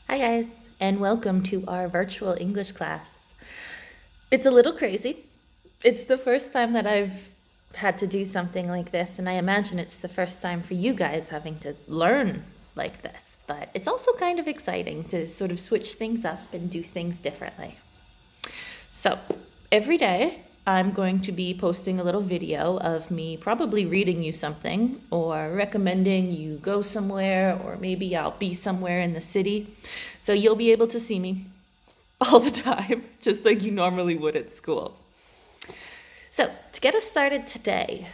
Hi guys, and welcome to our virtual English class. It's a little crazy. It's the first time that I've had to do something like this, and I imagine it's the first time for you guys having to learn like this. But it's also kind of exciting to sort of switch things up and do things differently. So, every day I'm going to be posting a little video of me probably reading you something or recommending you go somewhere, or maybe I'll be somewhere in the city. So you'll be able to see me all the time, just like you normally would at school. So, to get us started today,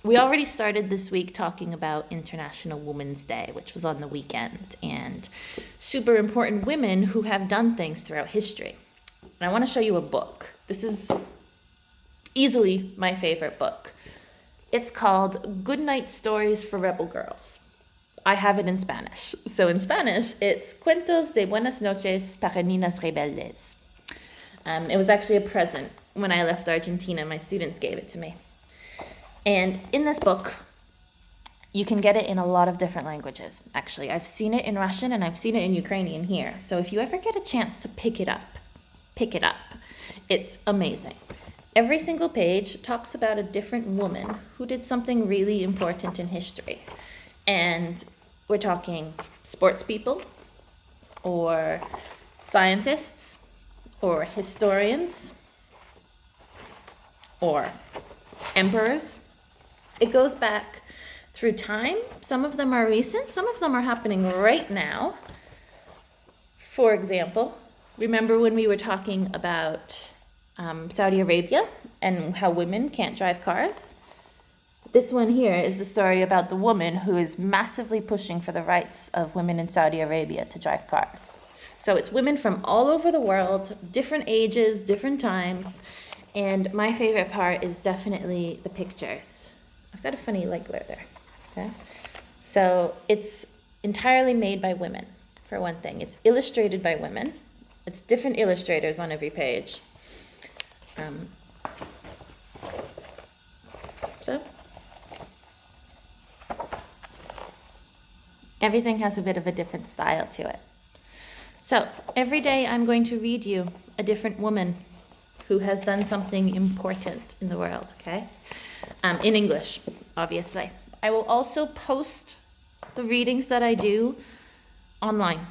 we already started this week talking about International Women's Day, which was on the weekend, and super important women who have done things throughout history. And I want to show you a book. This is easily my favorite book. It's called Goodnight Stories for Rebel Girls. I have it in Spanish. So in Spanish, it's Cuentos de Buenas Noches para Niñas Rebeldes. It was actually a present when I left Argentina. My students gave it to me. And in this book, you can get it in a lot of different languages. Actually, I've seen it in Russian and I've seen it in Ukrainian here. So if you ever get a chance to pick it up. It's amazing. Every single page talks about a different woman who did something really important in history. And we're talking sports people, or scientists, or historians, or emperors. It goes back through time. Some of them are recent, some of them are happening right now. For example, remember when we were talking about Saudi Arabia and how women can't drive cars? This one here is the story about the woman who is massively pushing for the rights of women in Saudi Arabia to drive cars. So it's women from all over the world, different ages, different times, and my favorite part is definitely the pictures. I've got a funny leg glare there. Okay? So it's entirely made by women, for one thing. It's illustrated by women. It's different illustrators on every page. So everything has a bit of a different style to it. So every day I'm going to read you a different woman who has done something important in the world, okay? In English, obviously. I will also post the readings that I do online,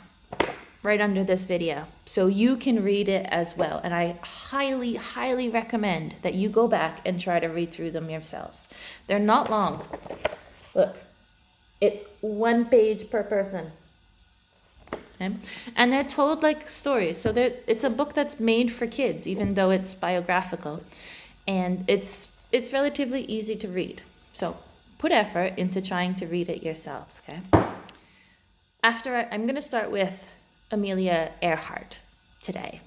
right under this video, so you can read it as well. And I highly, highly recommend that you go back and try to read through them yourselves. They're not long. Look, it's 1 page per person. Okay? And they're told like stories. So it's a book that's made for kids, even though it's biographical. And it's relatively easy to read. So put effort into trying to read it yourselves, okay? I'm going to start with Amelia Earhart today.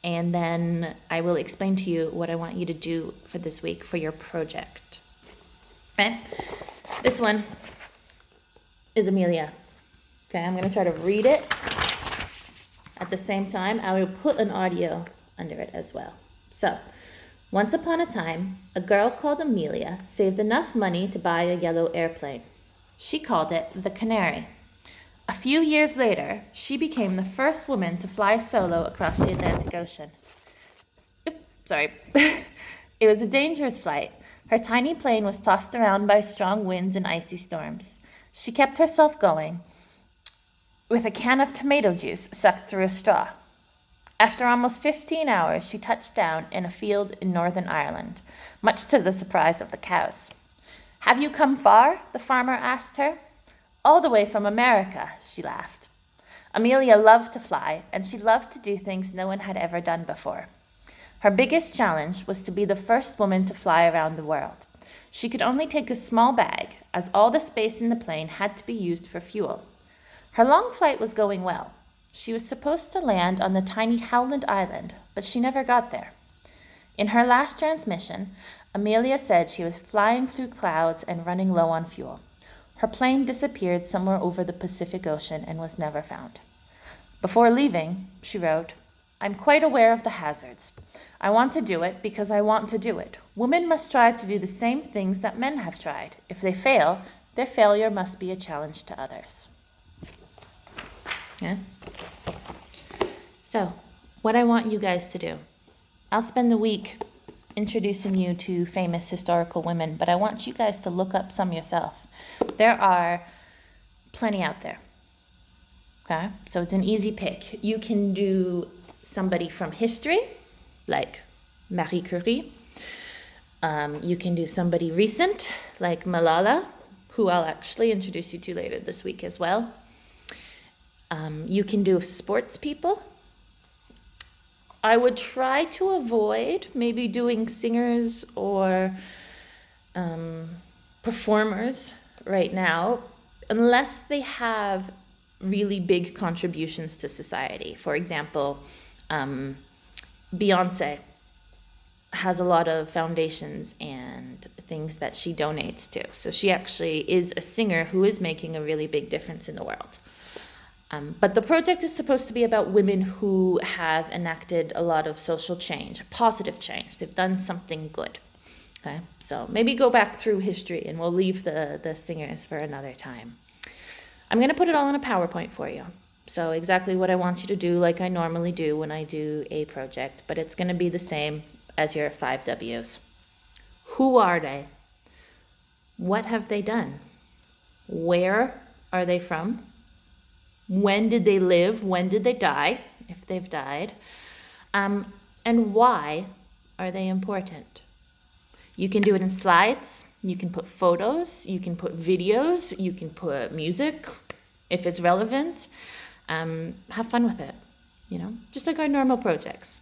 And then I will explain to you what I want you to do for this week for your project. Okay? This one is Amelia. Okay, I'm going to try to read it. At the same time, I will put an audio under it as well. So, once upon a time, a girl called Amelia saved enough money to buy a yellow airplane. She called it the Canary. A few years later, she became the first woman to fly solo across the Atlantic Ocean. Sorry. It was a dangerous flight. Her tiny plane was tossed around by strong winds and icy storms. She kept herself going with a can of tomato juice sucked through a straw. After almost 15 hours, she touched down in a field in Northern Ireland, much to the surprise of the cows. "Have you come far?" the farmer asked her. "All the way from America," she laughed. Amelia loved to fly, and she loved to do things no one had ever done before. Her biggest challenge was to be the first woman to fly around the world. She could only take a small bag, as all the space in the plane had to be used for fuel. Her long flight was going well. She was supposed to land on the tiny Howland Island, but she never got there. In her last transmission, Amelia said she was flying through clouds and running low on fuel. Her plane disappeared somewhere over the Pacific Ocean and was never found. Before leaving, she wrote, "I'm quite aware of the hazards. I want to do it because I want to do it. Women must try to do the same things that men have tried. If they fail, their failure must be a challenge to others." Yeah. So, what I want you guys to do, I'll spend the week introducing you to famous historical women, but I want you guys to look up some yourself. There are plenty out there. Okay? So it's an easy pick. You can do somebody from history, like Marie Curie. You can do somebody recent, like Malala, who I'll actually introduce you to later this week as well. You can do sports people. I would try to avoid maybe doing singers or performers right now, unless they have really big contributions to society. For example, Beyonce has a lot of foundations and things that she donates to. So she actually is a singer who is making a really big difference in the world. But the project is supposed to be about women who have enacted a lot of social change, positive change. They've done something good. Okay, so maybe go back through history, and we'll leave the singers for another time. I'm going to put it all in a PowerPoint for you. So exactly what I want you to do, like I normally do when I do a project, but it's going to be the same as your 5 W's. Who are they? What have they done? Where are they from? When did they live? When did they die, if they've died? And why are they important? You can do it in slides. You can put photos. You can put videos. You can put music, if it's relevant. Have fun with it, just like our normal projects.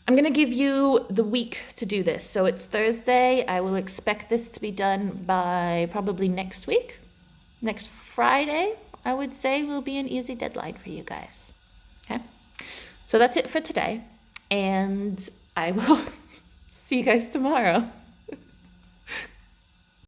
I'm going to give you the week to do this. So it's Thursday. I will expect this to be done by probably next week. Next Friday, I would say, will be an easy deadline for you guys. Okay? So that's it for today. And I will see you guys tomorrow.